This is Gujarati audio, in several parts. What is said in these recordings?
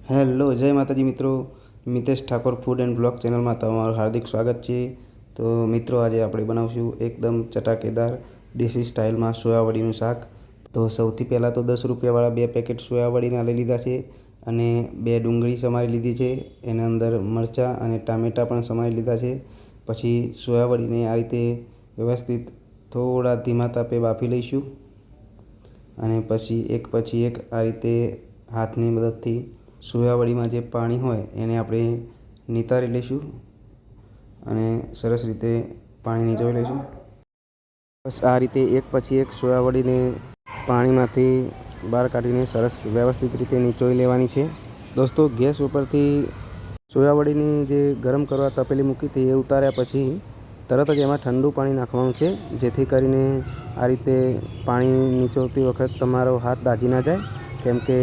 હેલો, જય માતાજી મિત્રો. Mitesh Thakor food and blog ચેનલમાં તમારું હાર્દિક સ્વાગત છે. તો મિત્રો, આજે આપણે બનાવશું એકદમ ચટાકેદાર દેશી સ્ટાઇલમાં સોયાવડીનું શાક. તો સૌથી પહેલાં તો 10 રૂપિયાવાળા 2 પેકેટ સોયાવડીના લઈ લીધા છે અને 2 ડુંગળી સમારી લીધી છે. એના અંદર મરચાં અને ટામેટાં પણ સમારી લીધા છે. પછી સોયાવડીને આ રીતે વ્યવસ્થિત થોડા ધીમા તાપે બાફી લઈશું અને પછી એક આ રીતે હાથની મદદથી સોયાવડીમાં જે પાણી હોય એને આપણે નિતારી લઈશું અને સરસ રીતે પાણી નિચોવી લઈશું. બસ આ રીતે એક પછી એક સોયાવડીને પાણીમાંથી બહાર કાઢીને સરસ વ્યવસ્થિત રીતે નિચોવી લેવાની છે. દોસ્તો, ગેસ ઉપરથી સોયાવડીની જે ગરમ કરવા તપેલી મૂકી હતી એ ઉતાર્યા પછી તરત જ એમાં ઠંડુ પાણી નાખવાનું છે, જેથી કરીને આ રીતે પાણી નીચોવતી વખત તમારો હાથ દાઝી ના જાય, કેમ કે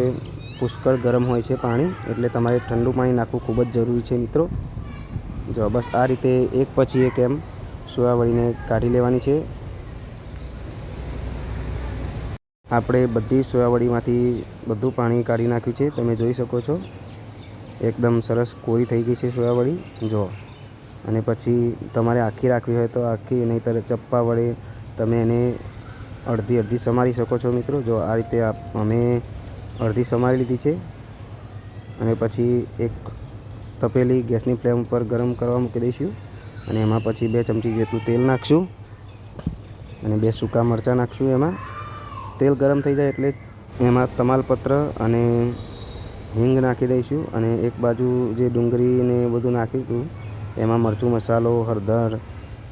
પુષ્કળ ગરમ હોય છે પાણી, એટલે તમારે ઠંડુ પાણી નાખવું ખૂબ જ જરૂરી છે મિત્રો. જો બસ આ રીતે એક પછી એક એમ સોયાવડીને કાઢી લેવાની છે. આપણે બધી સોયાવડીમાંથી બધું પાણી કાઢી નાખ્યું છે, તમે જોઈ શકો છો. એકદમ સરસ કોરી થઈ ગઈ છે સોયાવડી. જો, અને પછી તમારે આખી રાખવી હોય તો આખી, નહીંતર ચપ્પા વડે તમે એને અડધી અડધી સમારી શકો છો મિત્રો. જો આ રીતે અમે અડધી સમારી લીધી છે અને પછી એક તપેલી ગેસની ફ્લેમ ઉપર ગરમ કરવા મૂકી દઈશું અને એમાં પછી 2 ચમચી જેટલું તેલ નાખશું અને 2 સૂકા મરચાં નાખશું. એમાં તેલ ગરમ થઈ જાય એટલે એમાં તમાલપત્ર અને હિંગ નાખી દઈશું અને એક બાજુ જે ડુંગળીને બધું નાખ્યું હતું એમાં મરચું મસાલો, હળદર,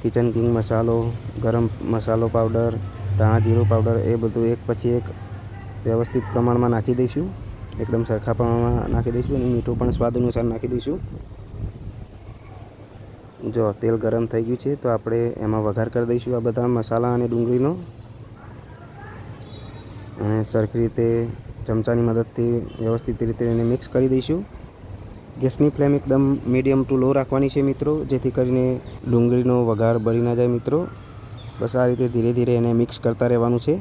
કિચન કિંગ મસાલો, ગરમ મસાલો પાવડર, ધાણા જીરું પાવડર, એ બધું એક પછી એક વ્યવસ્થિત પ્રમાણમાં નાખી દઈશું. એકદમ સરખા પ્રમાણમાં નાખી દઈશું અને મીઠું પણ સ્વાદ અનુસાર નાખી દઈશું. જો તેલ ગરમ થઈ ગયું છે તો આપણે એમાં વઘાર કરી દઈશું આ બધા મસાલા અને ડુંગળીનો અને સરખી રીતે ચમચાની મદદથી વ્યવસ્થિત રીતે એને મિક્સ કરી દઈશું. ગેસની ફ્લેમ એકદમ મીડિયમ ટુ લો રાખવાની છે મિત્રો, જેથી કરીને ડુંગળીનો વઘાર બળી ના જાય મિત્રો. બસ આ રીતે ધીરે ધીરે એને મિક્સ કરતા રહેવાનું છે.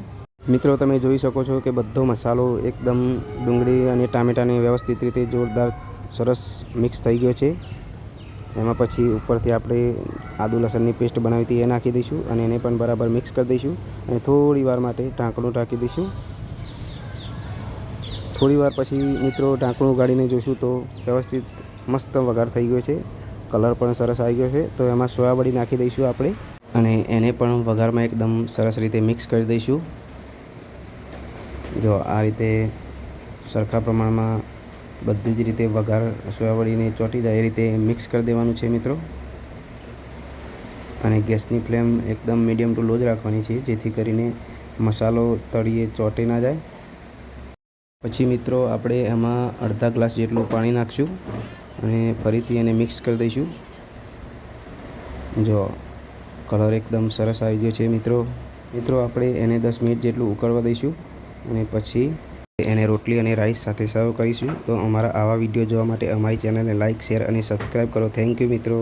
મિત્રો, તમે જોઈ શકો છો કે બધો મસાલો એકદમ ડુંગળી અને ટામેટાને વ્યવસ્થિત રીતે જોરદાર સરસ મિક્સ થઈ ગયો છે. એમાં પછી ઉપરથી આપણે આદુ લસણની પેસ્ટ બનાવી હતી એ નાખી દઈશું અને એને પણ બરાબર મિક્સ કરી દઈશું અને થોડી વાર માટે ઢાંકણું ઢાંકી દઈશું. થોડી વાર પછી મિત્રો ઢાંકણું ઉગાડીને જોઈશું તો વ્યવસ્થિત મસ્ત વઘાર થઈ ગયો છે. કલર પણ સરસ આવી ગયો છે. તો એમાં સોયાવડી નાખી દઈશું આપણે અને એને પણ વઘારમાં એકદમ સરસ રીતે મિક્સ કરી દઈશું. જો આ રીતે સરખા પ્રમાણમાં બધી જ રીતે વઘાર સોયાવડીને ચોંટી જાય એ રીતે મિક્સ કરી દેવાનું છે મિત્રો. અને ગેસની ફ્લેમ એકદમ મીડિયમ ટુ લો જ રાખવાની છે, જેથી કરીને મસાલો તળીએ ચોંટી ના જાય. પછી મિત્રો આપણે એમાં અડધા ગ્લાસ જેટલું પાણી નાખીશું અને ફરીથી એને મિક્સ કરી દઈશું. જો કલર એકદમ સરસ આવી ગયો છે મિત્રો આપણે એને 10 મિનિટ જેટલું ઉકળવા દઈશું અને પછી એને રોટલી અને રાઈસ સાથે સર્વ કરીશું. તો અમારા આવા વિડીયો જોવા માટે અમારી ચેનલને લાઇક, શેર અને સબસ્ક્રાઈબ કરો. થેન્ક યુ મિત્રો.